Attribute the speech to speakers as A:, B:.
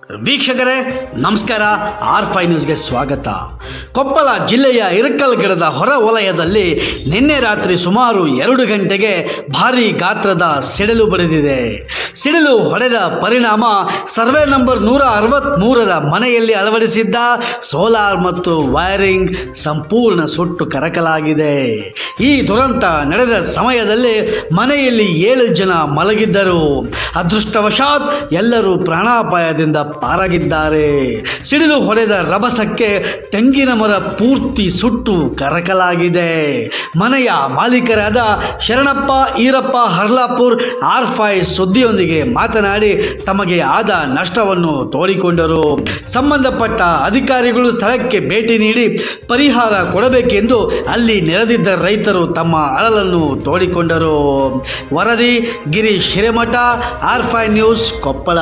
A: ವೀಕ್ಷಕರೇ ನಮಸ್ಕಾರ. R5 ನ್ಯೂಸ್ಗೆ ಸ್ವಾಗತ. ಕೊಪ್ಪಳ ಜಿಲ್ಲೆಯ ಇರಕಲ್ಗಡದ ಹೊರ ವಲಯದಲ್ಲಿ ನಿನ್ನೆ ರಾತ್ರಿ ಸುಮಾರು 2 ಗಂಟೆಗೆ ಭಾರೀ ಗಾತ್ರದ ಸಿಡಿಲು ಬಡಿದಿದೆ. ಸಿಡಿಲು ಹೊಡೆದ ಪರಿಣಾಮ ಸರ್ವೆ ನಂಬರ್ 163ರ ಮನೆಯಲ್ಲಿ ಅಳವಡಿಸಿದ್ದ ಸೋಲಾರ್ ಮತ್ತು ವೈರಿಂಗ್ ಸಂಪೂರ್ಣ ಸುಟ್ಟು ಕರಕಲಾಗಿದೆ. ಈ ದುರಂತ ನಡೆದ ಸಮಯದಲ್ಲಿ ಮನೆಯಲ್ಲಿ 7 ಜನ ಮಲಗಿದ್ದರು. ಅದೃಷ್ಟವಶಾತ್ ಎಲ್ಲರೂ ಪ್ರಾಣಾಪಾಯದಿಂದ ಪಾರಾಗಿದ್ದಾರೆ. ಸಿಡಿಲು ಹೊಡೆದ ರಭಸಕ್ಕೆ ತೆಂಗಿನ ಮರ ಪೂರ್ತಿ ಸುಟ್ಟು ಕರಕಲಾಗಿದೆ. ಮನೆಯ ಮಾಲೀಕರಾದ ಶರಣಪ್ಪ ಈರಪ್ಪ ಹರ್ಲಾಪುರ್ R5 ಸುದ್ದಿಯೊಂದಿಗೆ ಮಾತನಾಡಿ ತಮಗೆ ಆದ ನಷ್ಟವನ್ನು ತೋಡಿಕೊಂಡರು. ಸಂಬಂಧಪಟ್ಟ ಅಧಿಕಾರಿಗಳು ಸ್ಥಳಕ್ಕೆ ಭೇಟಿ ನೀಡಿ ಪರಿಹಾರ ಕೊಡಬೇಕೆಂದು ಅಲ್ಲಿ ನೆರೆದಿದ್ದ ರೈತರು ತಮ್ಮ ಅಳಲನ್ನು ತೋಡಿಕೊಂಡರು. ವರದಿ ಗಿರೀಶ್ ಹಿರೇಮಠ, R5 ನ್ಯೂಸ್, ಕೊಪ್ಪಳ.